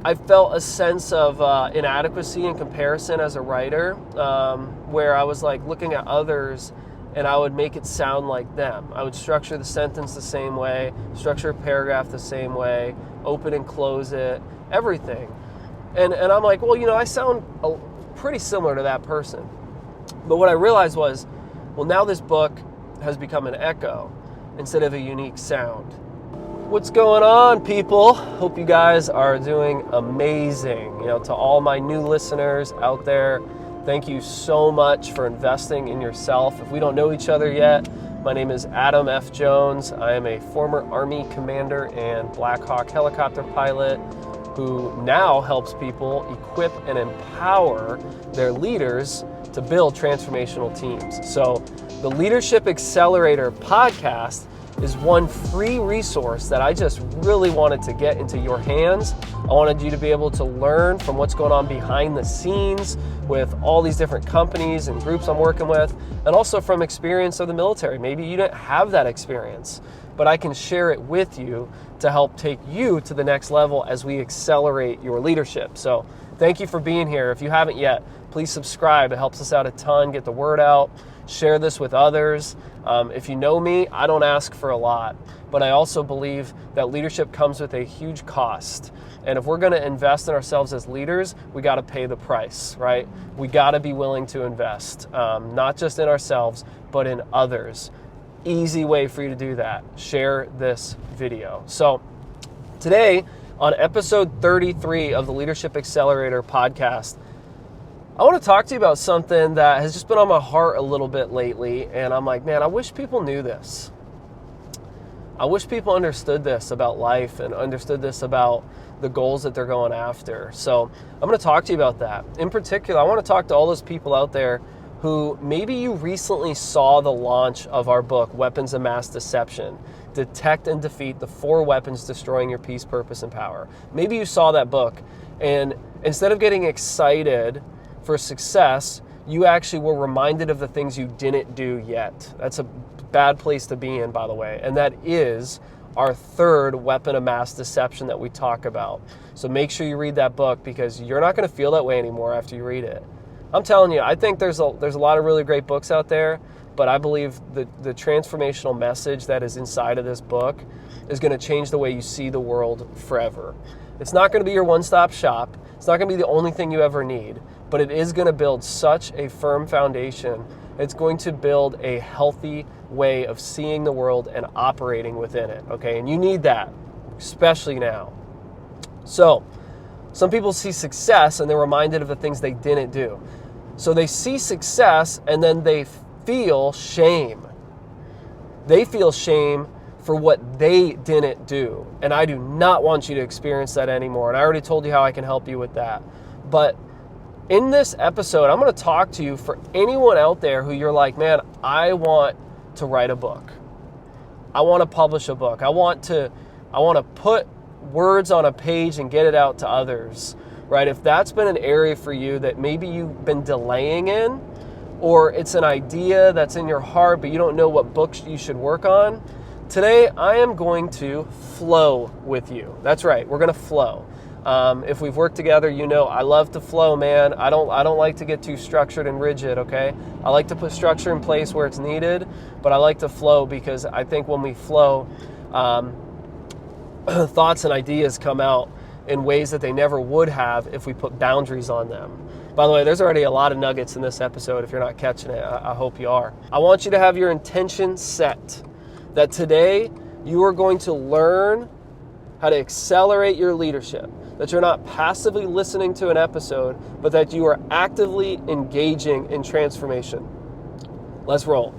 I felt a sense of inadequacy in comparison as a writer, where I was like looking at others and I would make it sound like them. I would structure the sentence the same way, structure a paragraph the same way, open and close it, everything. And I'm like, well, I sound pretty similar to that person. But what I realized was, well, now this book has become an echo instead of a unique sound. What's going on, people? Hope you guys are doing amazing. To all my new listeners out there, thank you so much for investing in yourself. If we don't know each other yet, my name is Adam F. Jones. I am a former Army commander and Black Hawk helicopter pilot who now helps people equip and empower their leaders to build transformational teams. So the Leadership Accelerator podcast is one free resource that I just really wanted to get into your hands. I wanted you to be able to learn from what's going on behind the scenes with all these different companies and groups I'm working with, and also from experience of the military. Maybe you didn't have that experience, but I can share it with you to help take you to the next level as we accelerate your leadership. So thank you for being here. If you haven't yet, please subscribe. It helps us out a ton. Get the word out. Share this with others. If you know me, I don't ask for a lot, but I also believe that leadership comes with a huge cost. And if we're going to invest in ourselves as leaders, we got to pay the price, right? We got to be willing to invest, not just in ourselves, but in others. Easy way for you to do that. Share this video. So today, on episode 33 of the Leadership Accelerator podcast, I want to talk to you about something that has just been on my heart a little bit lately, and I'm like, man, I wish people knew this. I wish people understood this about life and understood this about the goals that they're going after. So I'm going to talk to you about that. In particular, I want to talk to all those people out there who maybe you recently saw the launch of our book, Weapons of Mass Deception, Detect and Defeat the 4 Weapons Destroying Your Peace, Purpose, and Power. Maybe you saw that book, and instead of getting excited for success, you actually were reminded of the things you didn't do yet. That's a bad place to be in, by the way. And that is our 3rd weapon of mass deception that we talk about. So make sure you read that book, because you're not going to feel that way anymore after you read it. I'm telling you, I think there's a lot of really great books out there, but I believe the transformational message that is inside of this book is going to change the way you see the world forever. It's not going to be your one-stop shop. It's not going to be the only thing you ever need, but it is going to build such a firm foundation. It's going to build a healthy way of seeing the world and operating within it, okay? And you need that, especially now. So, some people see success and they're reminded of the things they didn't do. So they see success and then they feel shame. They feel shame for what they didn't do. And I do not want you to experience that anymore. And I already told you how I can help you with that. But in this episode, I'm going to talk to you for anyone out there who you're like, man, I want to write a book. I want to publish a book. I want to put words on a page and get it out to others, right? If that's been an area for you that maybe you've been delaying in, or it's an idea that's in your heart, but you don't know what books you should work on, today I am going to flow with you. That's right, we're going to flow. If we've worked together, you know I love to flow, man. I don't like to get too structured and rigid, okay? I like to put structure in place where it's needed, but I like to flow because I think when we flow, thoughts and ideas come out in ways that they never would have if we put boundaries on them. By the way, there's already a lot of nuggets in this episode. If you're not catching it, I hope you are. I want you to have your intention set that today you are going to learn how to accelerate your leadership, that you're not passively listening to an episode, but that you are actively engaging in transformation. Let's roll.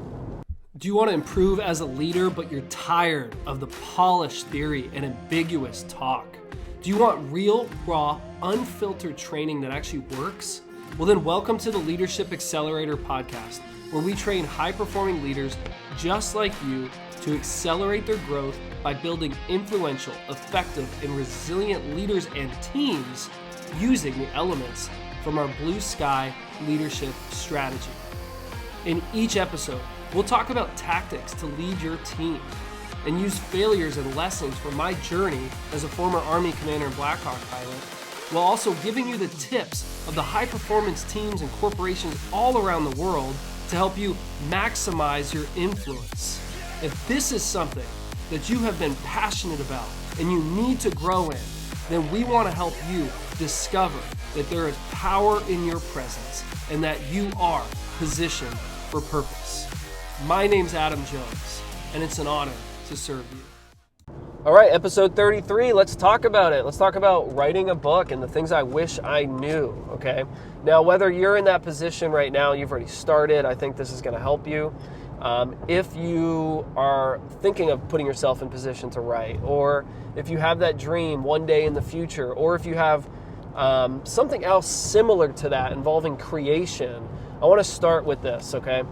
Do you want to improve as a leader, but you're tired of the polished theory and ambiguous talk? Do you want real, raw, unfiltered training that actually works? Well, then welcome to the Leadership Accelerator podcast, where we train high-performing leaders just like you to accelerate their growth by building influential, effective, and resilient leaders and teams using the elements from our Blue Sky leadership strategy. In each episode, we'll talk about tactics to lead your team and use failures and lessons from my journey as a former Army commander and Black Hawk pilot while also giving you the tips of the high-performance teams and corporations all around the world to help you maximize your influence. If this is something that you have been passionate about and you need to grow in, then we want to help you discover that there is power in your presence and that you are positioned for purpose. My name's Adam Jones, and it's an honor to serve you. All right, episode 33, let's talk about it. Let's talk about writing a book and the things I wish I knew, okay? Now, whether you're in that position right now, you've already started, I think this is going to help you. If you are thinking of putting yourself in position to write, or if you have that dream one day in the future, or if you have something else similar to that involving creation, I want to start with this, okay?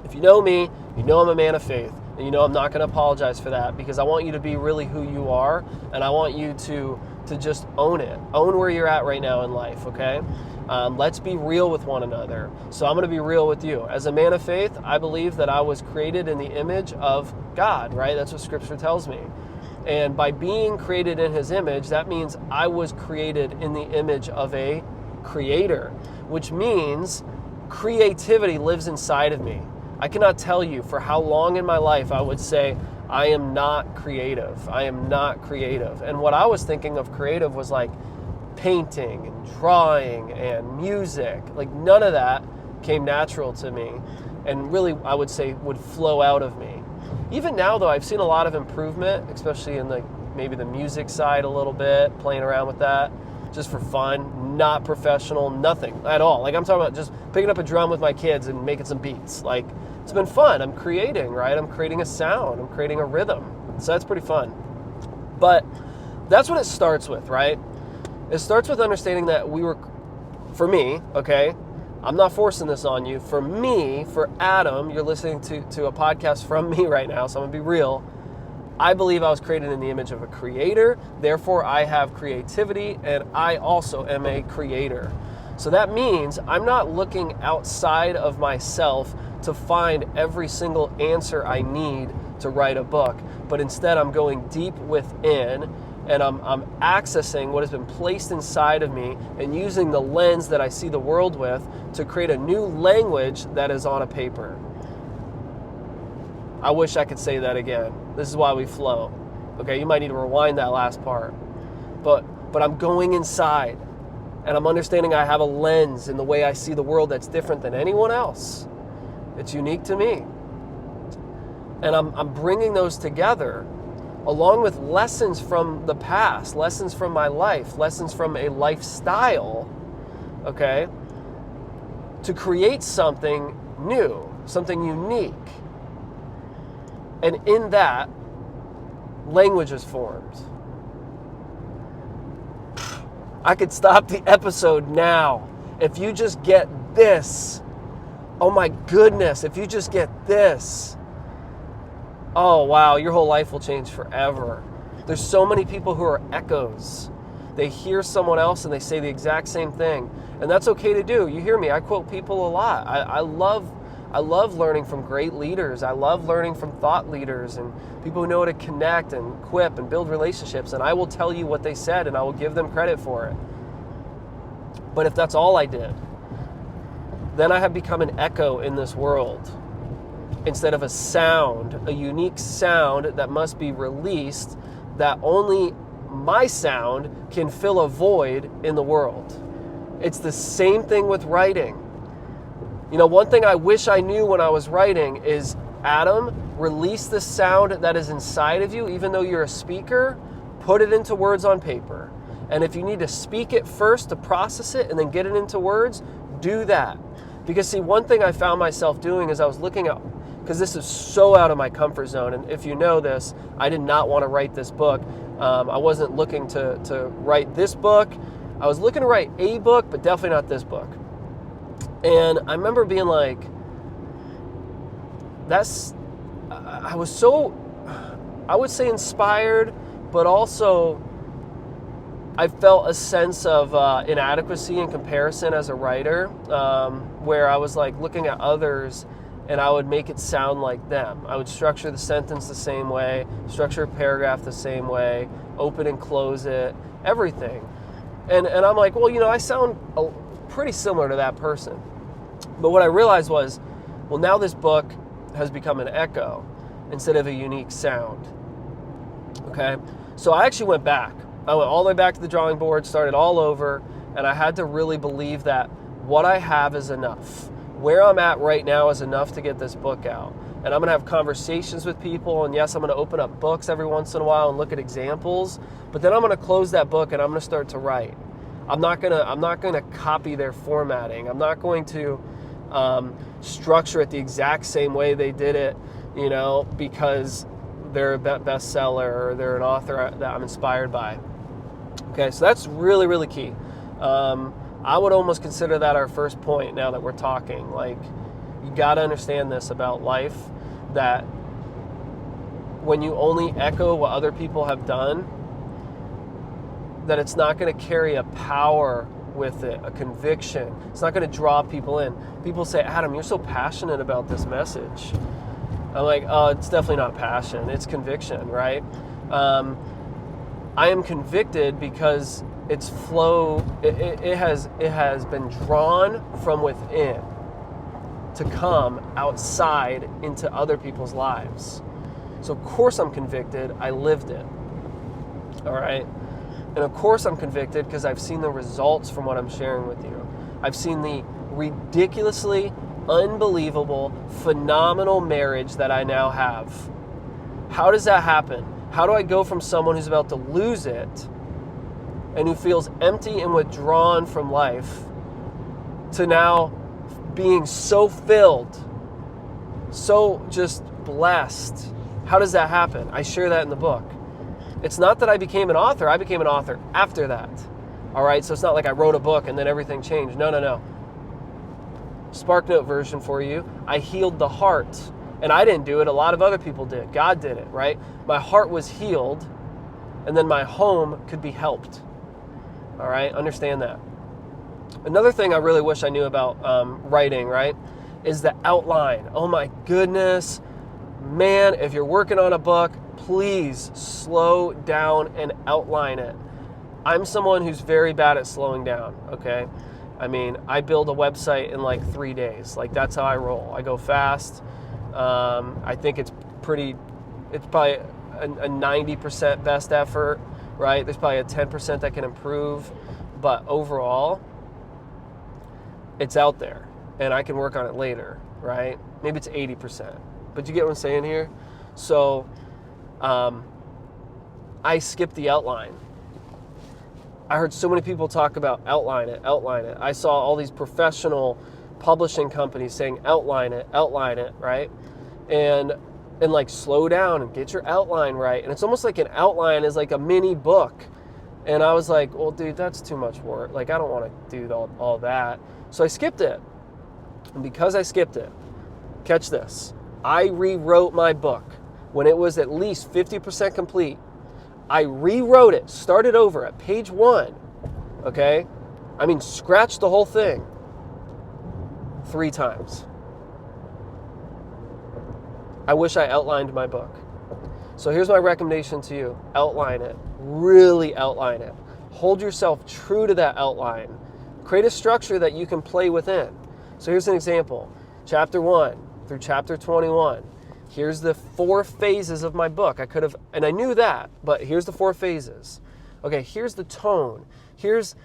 If you know me, you know I'm a man of faith. And you know I'm not going to apologize for that, because I want you to be really who you are, and I want you to just own it. Own where you're at right now in life, okay? Let's be real with one another. So I'm going to be real with you. As a man of faith, I believe that I was created in the image of God, right? That's what Scripture tells me. And by being created in His image, that means I was created in the image of a creator, which means creativity lives inside of me. I cannot tell you for how long in my life I would say, I am not creative. I am not creative. And what I was thinking of creative was like painting and drawing and music. Like none of that came natural to me. And really, I would say, would flow out of me. Even now, though, I've seen a lot of improvement, especially in maybe the music side a little bit, playing around with that. Just for fun, not professional, nothing at all. Like I'm talking about just picking up a drum with my kids and making some beats. Like it's been fun. I'm creating, right? I'm creating a sound. I'm creating a rhythm. So that's pretty fun. But that's what it starts with, right? It starts with understanding that for me, okay, I'm not forcing this on you. For me, for Adam, you're listening to a podcast from me right now, so I'm going to be real. I believe I was created in the image of a creator, therefore I have creativity, and I also am a creator. So that means I'm not looking outside of myself to find every single answer I need to write a book, but instead I'm going deep within, and I'm accessing what has been placed inside of me and using the lens that I see the world with to create a new language that is on a paper. I wish I could say that again. This is why we flow. Okay, you might need to rewind that last part. But I'm going inside, and I'm understanding I have a lens in the way I see the world that's different than anyone else. It's unique to me. And I'm bringing those together along with lessons from the past, lessons from my life, lessons from a lifestyle, okay, to create something new, something unique. And in that, language is formed. I could stop the episode now. If you just get this, oh my goodness, if you just get this, oh wow, your whole life will change forever. There's so many people who are echoes. They hear someone else and they say the exact same thing. And that's okay to do. You hear me, I quote people a lot. I love learning from great leaders. I love learning from thought leaders and people who know how to connect and equip and build relationships. And I will tell you what they said and I will give them credit for it. But if that's all I did, then I have become an echo in this world instead of a sound, a unique sound that must be released, that only my sound can fill a void in the world. It's the same thing with writing. You know, one thing I wish I knew when I was writing is, Adam, release the sound that is inside of you. Even though you're a speaker, put it into words on paper. And if you need to speak it first to process it and then get it into words, do that. Because see, one thing I found myself doing is I was looking at, because this is so out of my comfort zone, and if you know this, I did not want to write this book. I wasn't looking to write this book. I was looking to write a book, but definitely not this book. And I remember being like, I was so, I would say inspired, but also I felt a sense of inadequacy in comparison as a writer, where I was like looking at others and I would make it sound like them. I would structure the sentence the same way, structure a paragraph the same way, open and close it, everything. And I'm like, well, I sound pretty similar to that person. But what I realized was, well, now this book has become an echo instead of a unique sound. Okay? So I actually went back. I went all the way back to the drawing board, started all over, and I had to really believe that what I have is enough. Where I'm at right now is enough to get this book out. And I'm going to have conversations with people, and yes, I'm going to open up books every once in a while and look at examples, but then I'm going to close that book and I'm going to start to write. I'm not going to copy their formatting. I'm not going to structure it the exact same way they did it, because they're a bestseller or they're an author that I'm inspired by. Okay, so that's really, really key. I would almost consider that our first point now that we're talking. Like, you got to understand this about life, that when you only echo what other people have done, that it's not going to carry a power with it, a conviction. It's not going to draw people in. People say, Adam, you're so passionate about this message. I'm like, oh, it's definitely not passion. It's conviction, right? I am convicted because it's flow. It has been drawn from within to come outside into other people's lives. So of course I'm convicted. I lived it. All right. And of course I'm convicted because I've seen the results from what I'm sharing with you. I've seen the ridiculously unbelievable, phenomenal marriage that I now have. How does that happen? How do I go from someone who's about to lose it and who feels empty and withdrawn from life to now being so filled, so just blessed? How does that happen? I share that in the book. It's not that I became an author. I became an author after that. All right, so it's not like I wrote a book and then everything changed. No. SparkNote version for you. I healed the heart. And I didn't do it. A lot of other people did. God did it, right? My heart was healed, and then my home could be helped. All right, understand that. Another thing I really wish I knew about writing, right, is the outline. Oh my goodness. Man, if you're working on a book, please slow down and outline it. I'm someone who's very bad at slowing down, okay? I mean, I build a website in like 3 days. Like, that's how I roll. I go fast. I think it's probably a 90% best effort, right? There's probably a 10% that can improve, but overall, it's out there, and I can work on it later, right? Maybe it's 80%, but you get what I'm saying here? So, I skipped the outline. I heard so many people talk about outline it. I saw all these professional publishing companies saying outline it, right? And like, slow down and get your outline right. And it's almost like an outline is like a mini book. And I was like, well, dude, that's too much work. Like, I don't want to do all that. So I skipped it. And because I skipped it, catch this, I rewrote my book when it was at least 50% complete. I rewrote it, started over at page 1, okay? I mean, scratched the whole thing 3 times. I wish I outlined my book. So here's my recommendation to you. Outline it. Really outline it. Hold yourself true to that outline. Create a structure that you can play within. So here's an example. Chapter 1 through chapter 21. Here's the 4 phases of my book. I could have, and I knew that, but here's the 4 phases. Okay, here's the tone. Here's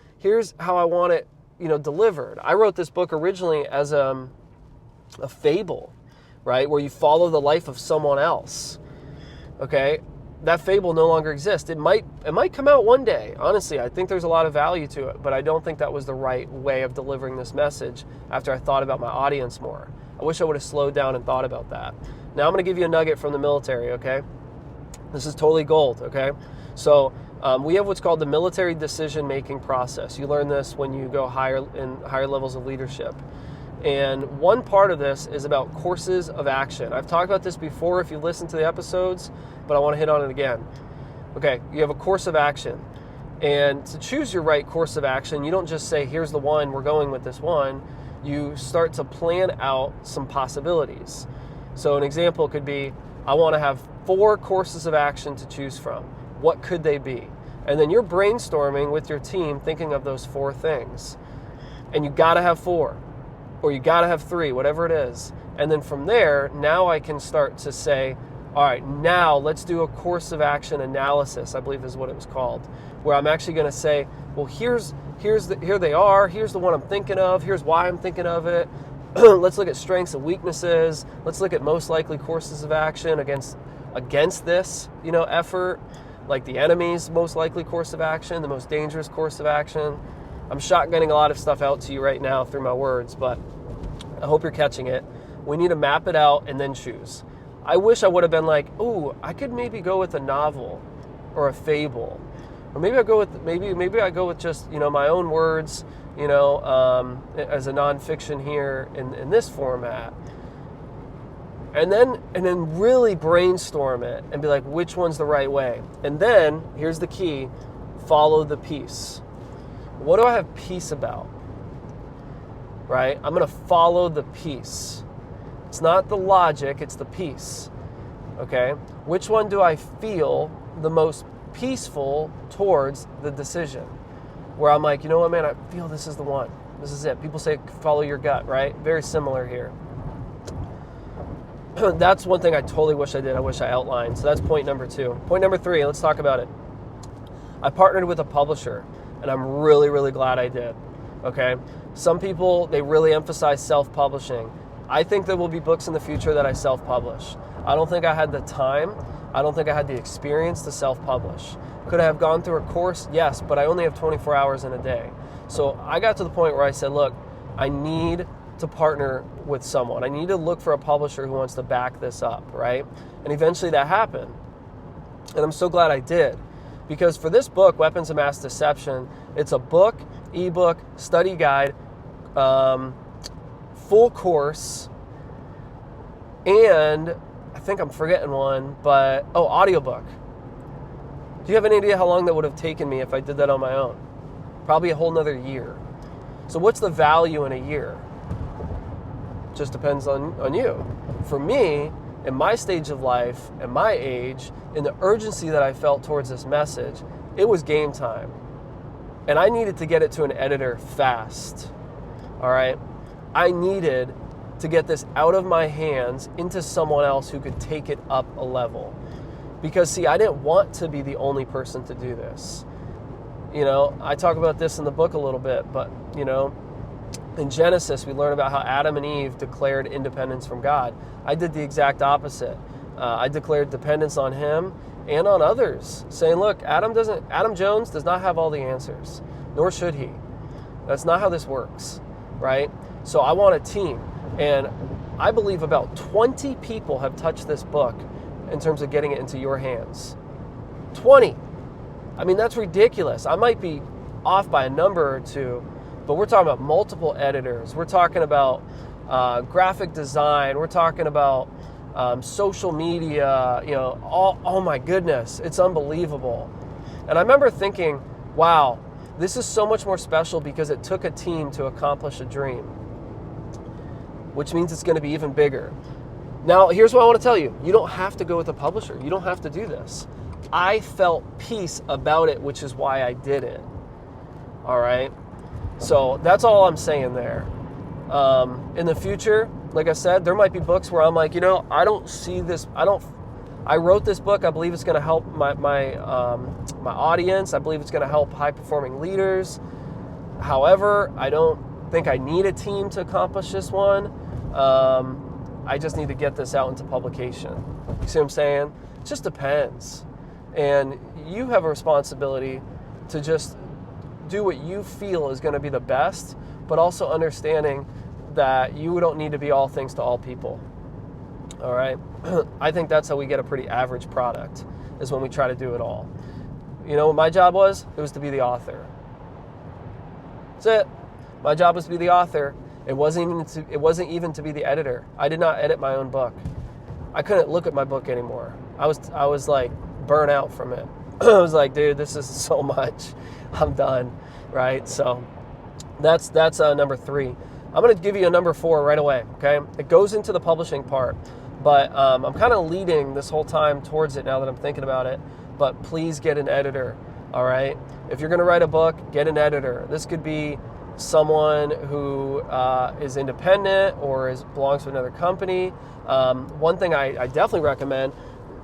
how I want it, delivered. I wrote this book originally as a fable, right? Where you follow the life of someone else. Okay? That fable no longer exists. It might come out one day. Honestly, I think there's a lot of value to it, but I don't think that was the right way of delivering this message after I thought about my audience more. I wish I would have slowed down and thought about that. Now I'm going to give you a nugget from the military, okay? This is totally gold, okay? So we have what's called the military decision-making process. You learn this when you go higher levels of leadership. And one part of this is about courses of action. I've talked about this before if you listen to the episodes, but I want to hit on it again. Okay, you have a course of action. And to choose your right course of action, you don't just say, here's the one, we're going with this one. You start to plan out some possibilities. So an example could be, I want to have 4 courses of action to choose from. What could they be? And then you're brainstorming with your team thinking of those 4 things. And you got to have 4, or you got to have 3, whatever it is. And then from there, now I can start to say, all right, now let's do a course of action analysis, I believe is what it was called, where I'm actually going to say, well, here they are, here's the one I'm thinking of, here's why I'm thinking of it. Let's look at strengths and weaknesses. Let's look at most likely courses of action against this, effort, like the enemy's most likely course of action, the most dangerous course of action. I'm shotgunning a lot of stuff out to you right now through my words, but I hope you're catching it. We need to map it out and then choose. I wish I would have been like, ooh, I could maybe go with a novel or a fable, or maybe I go with just my own words, as a nonfiction here in this format, and then really brainstorm it and be like, which one's the right way? And then here's the key: follow the piece. What do I have peace about? Right? I'm going to follow the piece. It's not the logic, it's the piece. Okay? Which one do I feel the most peaceful towards the decision? Where I'm like, you know what, man, I feel this is the one. This is it. People say follow your gut, right? Very similar here. That's one thing I totally wish I did. I wish I outlined. So that's point number 2. Point number 3, let's talk about it. I partnered with a publisher, and I'm really, really glad I did. Okay? Some people, they really emphasize self-publishing. I think there will be books in the future that I self-publish. I don't think I had the time. I don't think I had the experience to self-publish. Could I have gone through a course? Yes, but I only have 24 hours in a day. So I got to the point where I said, look, I need to partner with someone. I need to look for a publisher who wants to back this up, right? And eventually that happened. And I'm so glad I did. Because for this book, Weapons of Mass Deception, it's a book, ebook, study guide, full course, and I think I'm forgetting one, but, audiobook. Do you have any idea how long that would have taken me if I did that on my own? Probably a whole nother year. So what's the value in a year? Just depends on you. For me, in my stage of life, at my age, in the urgency that I felt towards this message, it was game time. And I needed to get it to an editor fast. All right? I needed to get this out of my hands into someone else who could take it up a level. Because, see, I didn't want to be the only person to do this. I talk about this in the book a little bit, but, in Genesis, we learn about how Adam and Eve declared independence from God. I did the exact opposite. I declared dependence on him and on others, saying, look, Adam Jones does not have all the answers, nor should he. That's not how this works, right? So I want a team. And I believe about 20 people have touched this book in terms of getting it into your hands. 20. I mean, that's ridiculous. I might be off by a number or two, but we're talking about multiple editors. We're talking about graphic design. We're talking about social media. Oh my goodness, it's unbelievable. And I remember thinking, wow, this is so much more special because it took a team to accomplish a dream, which means it's going to be even bigger. Now, here's what I want to tell you. You don't have to go with a publisher. You don't have to do this. I felt peace about it, which is why I did it. All right? So that's all I'm saying there. In the future, like I said, there might be books where I'm like, I don't see this. I wrote this book. I believe it's going to help my audience. I believe it's going to help high-performing leaders. However, I don't think I need a team to accomplish this one. I just need to get this out into publication. You see what I'm saying? It just depends. And you have a responsibility to just do what you feel is going to be the best, but also understanding that you don't need to be all things to all people. All right? I think that's how we get a pretty average product, is when we try to do it all. You know what my job was? It was to be the author. That's it. My job was to be the author. It wasn't even to be the editor. I did not edit my own book. I couldn't look at my book anymore. I was like burnt out from it. I was like, dude, this is so much. I'm done, right? So that's number 3. I'm going to give you a number 4 right away, okay? It goes into the publishing part, but I'm kind of leading this whole time towards it now that I'm thinking about it. But please get an editor. all right? If you're going to write a book, get an editor. This could be someone who is independent or belongs to another company. One thing I definitely recommend,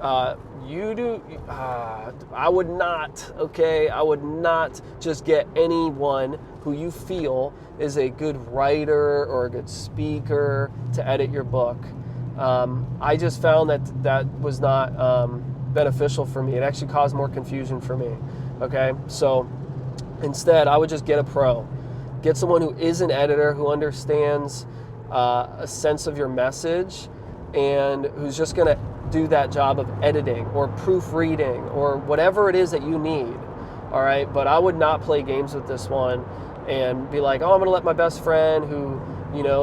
I would not just get anyone who you feel is a good writer or a good speaker to edit your book. I just found that was not beneficial for me. It actually caused more confusion for me. Okay, so instead, I would just get a pro. Get someone who is an editor, who understands a sense of your message, and who's just going to do that job of editing or proofreading or whatever it is that you need. All right, but I would not play games with this one and be like, oh, I'm going to let my best friend who,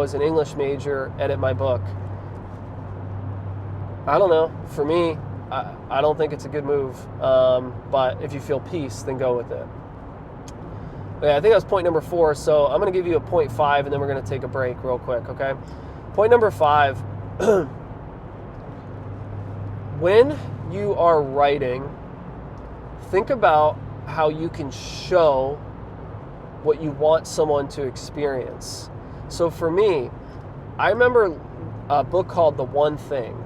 is an English major edit my book. I don't know. For me, I don't think it's a good move. But if you feel peace, then go with it. Yeah, I think that was point number 4. So I'm going to give you a point 5, and then we're going to take a break real quick, okay? Point number 5, when you are writing, think about how you can show what you want someone to experience. So for me, I remember a book called The One Thing.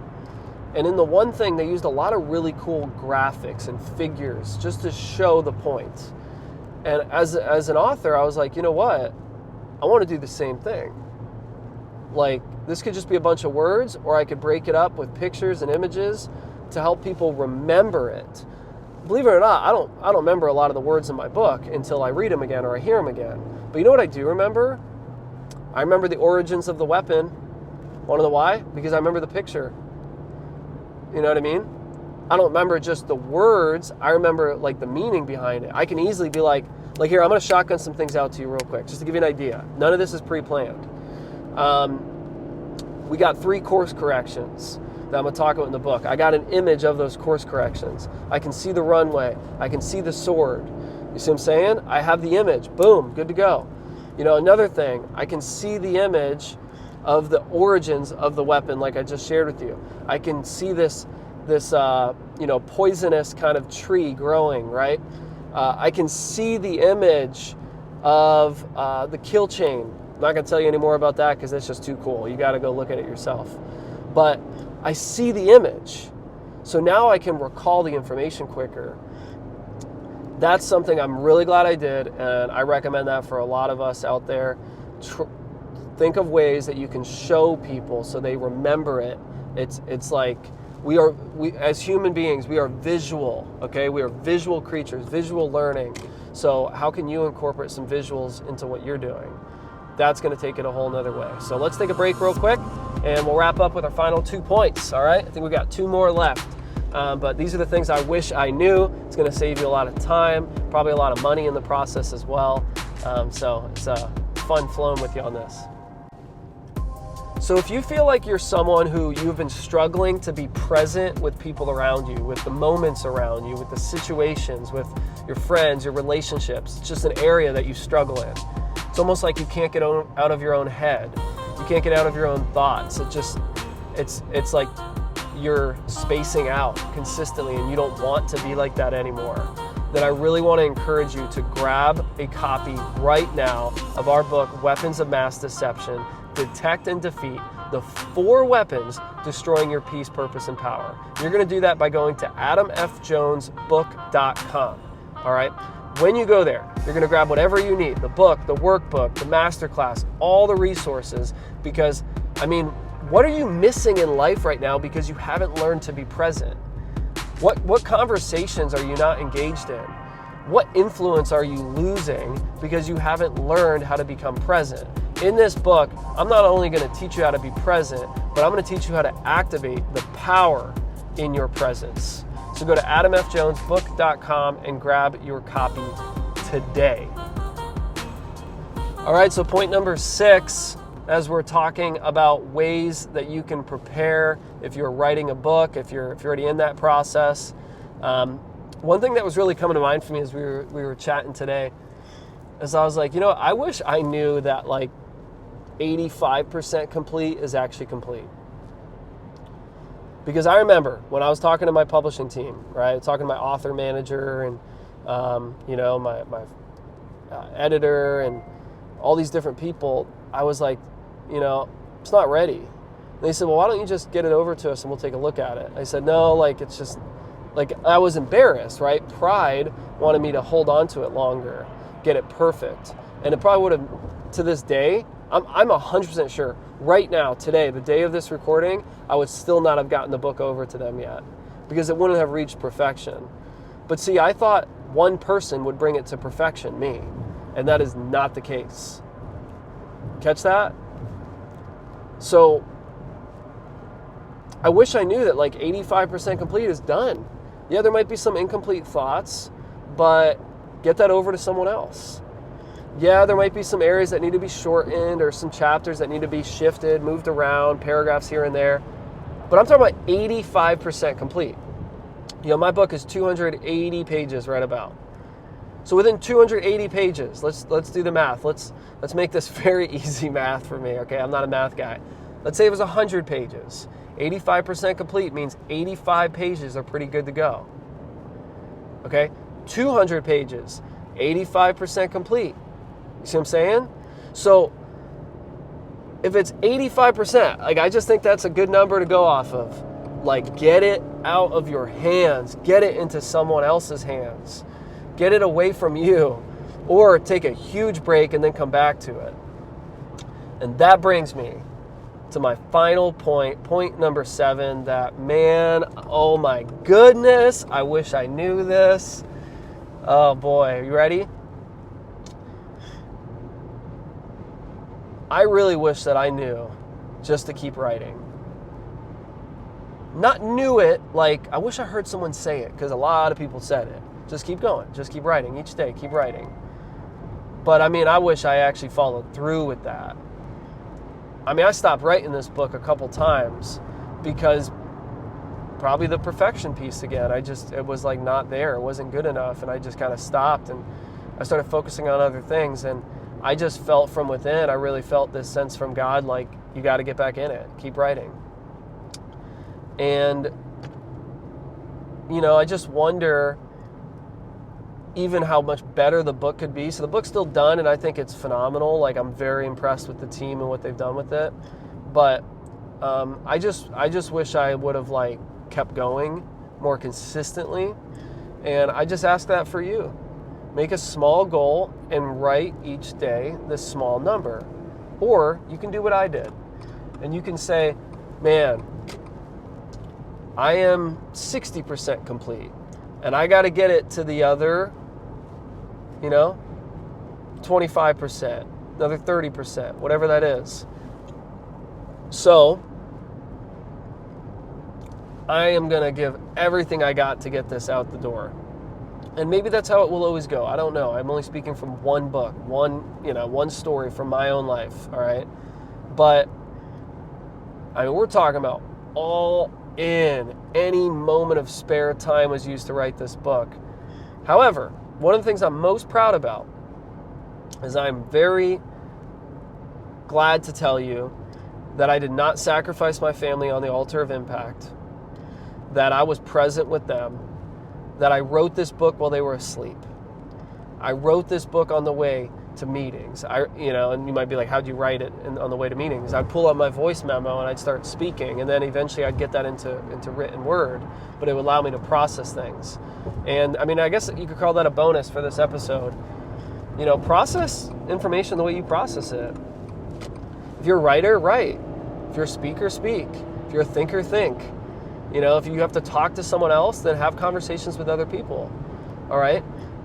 And in The One Thing, they used a lot of really cool graphics and figures just to show the point. And as an author, I was like, you know what? I want to do the same thing. Like, this could just be a bunch of words, or I could break it up with pictures and images to help people remember it. Believe it or not, I don't remember a lot of the words in my book until I read them again or I hear them again. But you know what I do remember? I remember the origins of the weapon. Want to know why? Because I remember the picture. You know what I mean? I don't remember just the words. I remember like the meaning behind it. I can easily be like here, I'm going to shotgun some things out to you real quick, just to give you an idea. None of this is pre-planned. We got 3 course corrections that I'm going to talk about in the book. I got an image of those course corrections. I can see the runway. I can see the sword. You see what I'm saying? I have the image. Boom, good to go. Another thing, I can see the image of the origins of the weapon, like I just shared with you. I can see this poisonous kind of tree growing, right? I can see the image of the kill chain. I'm not going to tell you any more about that because it's just too cool. You got to go look at it yourself. But I see the image. So now I can recall the information quicker. That's something I'm really glad I did, and I recommend that for a lot of us out there. Think of ways that you can show people so they remember it. It's like we as human beings, we are visual, okay? We are visual creatures, visual learning. So how can you incorporate some visuals into what you're doing? That's going to take it a whole nother way. So let's take a break real quick, and we'll wrap up with our final 2 points, all right? I think we got 2 more left. But these are the things I wish I knew. It's going to save you a lot of time, probably a lot of money in the process as well. So it's fun flowing with you on this. So if you feel like you're someone who you've been struggling to be present with people around you, with the moments around you, with the situations, with your friends, your relationships, it's just an area that you struggle in. It's almost like you can't get out of your own head. You can't get out of your own thoughts. It's like you're spacing out consistently and you don't want to be like that anymore. Then I really want to encourage you to grab a copy right now of our book, Weapons of Mass Deception: Detect and Defeat the 4 weapons destroying your peace, purpose, and power. You're going to do that by going to adamfjonesbook.com. All right. When you go there, you're going to grab whatever you need, the book, the workbook, the masterclass, all the resources, because, what are you missing in life right now because you haven't learned to be present? What conversations are you not engaged in? What influence are you losing because you haven't learned how to become present? In this book, I'm not only going to teach you how to be present, but I'm going to teach you how to activate the power in your presence. So go to adamfjonesbook.com and grab your copy today. All right, so point number 6, as we're talking about ways that you can prepare if you're writing a book, if you're already in that process. One thing that was really coming to mind for me as we were chatting today is I was like, I wish I knew that 85% complete is actually complete. Because I remember when I was talking to my publishing team, right, talking to my author manager and my editor and all these different people, I was like, it's not ready. And they said, well, why don't you just get it over to us and we'll take a look at it? I said, no, it's just, I was embarrassed, right? Pride wanted me to hold on to it longer, get it perfect. And it probably would have, to this day, I'm 100% sure, right now, today, the day of this recording, I would still not have gotten the book over to them yet because it wouldn't have reached perfection. But see, I thought one person would bring it to perfection, me, and that is not the case. Catch that? So I wish I knew that 85% complete is done. Yeah, there might be some incomplete thoughts, but get that over to someone else. Yeah, there might be some areas that need to be shortened or some chapters that need to be shifted, moved around, paragraphs here and there. But I'm talking about 85% complete. My book is 280 pages right about. So within 280 pages, let's do the math. Let's make this very easy math for me, okay? I'm not a math guy. Let's say it was 100 pages. 85% complete means 85 pages are pretty good to go. Okay? 200 pages, 85% complete. You see what I'm saying? So if it's 85%, I just think that's a good number to go off of. Get it out of your hands. Get it into someone else's hands. Get it away from you. Or take a huge break and then come back to it. And that brings me to my final point number 7, that, man, oh my goodness, I wish I knew this. Oh boy, are you ready? I really wish that I knew just to keep writing. Not knew it, I wish I heard someone say it, because a lot of people said it. Just keep going, just keep writing each day, keep writing. But I wish I actually followed through with that. I stopped writing this book a couple times because probably the perfection piece again. It was not there. It wasn't good enough. And I just kind of stopped and I started focusing on other things. And I just felt from within, I really felt this sense from God, you got to get back in it. Keep writing. And, I just wonder even how much better the book could be. So the book's still done, and I think it's phenomenal. I'm very impressed with the team and what they've done with it. But I just wish I would have kept going more consistently. And I just ask that for you. Make a small goal and write each day this small number. Or you can do what I did. And you can say, man, I am 60% complete. And I got to get it to the other 25%, another 30%, whatever that is. So I am going to give everything I got to get this out the door. And maybe that's how it will always go. I don't know. I'm only speaking from one book, one story from my own life, all right? But we're talking about all in. Any moment of spare time was used to write this book. However, one of the things I'm most proud about is I'm very glad to tell you that I did not sacrifice my family on the altar of impact, that I was present with them, that I wrote this book while they were asleep. I wrote this book on the way to meetings. And you might be like, how'd you write it on the way to meetings? I'd pull up my voice memo and I'd start speaking, and then eventually I'd get that into written word, but it would allow me to process things. And I guess you could call that a bonus for this episode. Process information the way you process it. If you're a writer, write. If you're a speaker, speak. If you're a thinker, think. If you have to talk to someone else, then have conversations with other people. All right?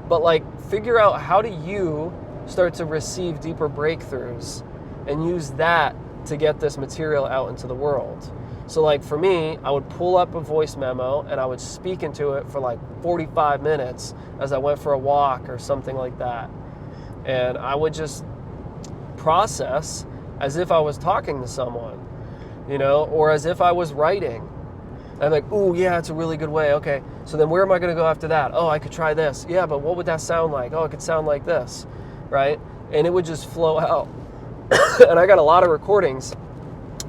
But figure out, how do you start to receive deeper breakthroughs and use that to get this material out into the world. So for me, I would pull up a voice memo and I would speak into it for 45 minutes as I went for a walk or something like that. And I would just process as if I was talking to someone, or as if I was writing. I'm like, ooh, yeah, it's a really good way. Okay, so then where am I going to go after that? Oh, I could try this. Yeah, but what would that sound like? Oh, it could sound like this, right? And it would just flow out. And I got a lot of recordings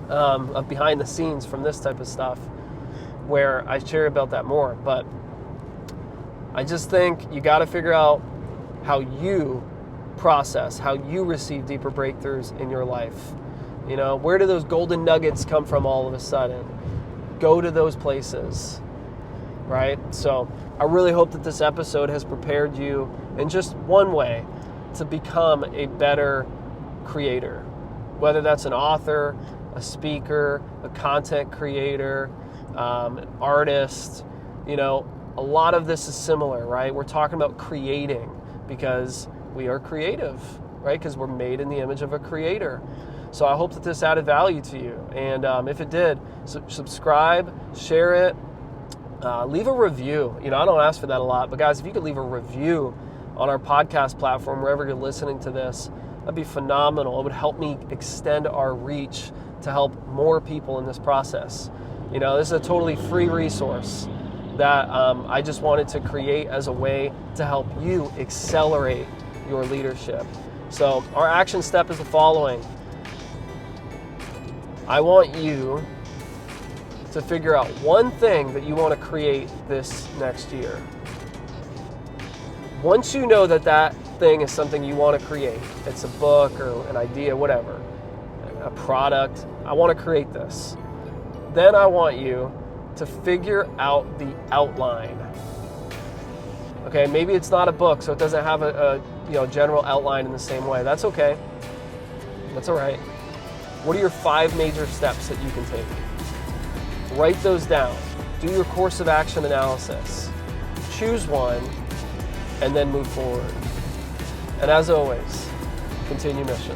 of behind the scenes from this type of stuff where I share about that more. But I just think you got to figure out how you process, how you receive deeper breakthroughs in your life. You know, where do those golden nuggets come from all of a sudden? Go to those places, right? So I really hope that this episode has prepared you in just one way to become a better creator, whether that's an author, a speaker, a content creator, an artist. You know, a lot of this is similar, right? We're talking about creating because we are creative, right? Because we're made in the image of a creator. So I hope that this added value to you. And if it did, subscribe, share it, leave a review. You know, I don't ask for that a lot, but guys, if you could leave a review on our podcast platform, wherever you're listening to this, that'd be phenomenal. It would help me extend our reach to help more people in this process. You know, this is a totally free resource that I just wanted to create as a way to help you accelerate your leadership. So our action step is the following. I want you to figure out one thing that you want to create this next year. Once you know that that thing is something you want to create, it's a book or an idea, whatever, a product, I want to create this. Then I want you to figure out the outline. Okay, maybe it's not a book, so it doesn't have a general outline in the same way. That's okay. That's all right. What are your 5 major steps that you can take? Write those down. Do your course of action analysis. Choose one, and then move forward. And as always, continue mission.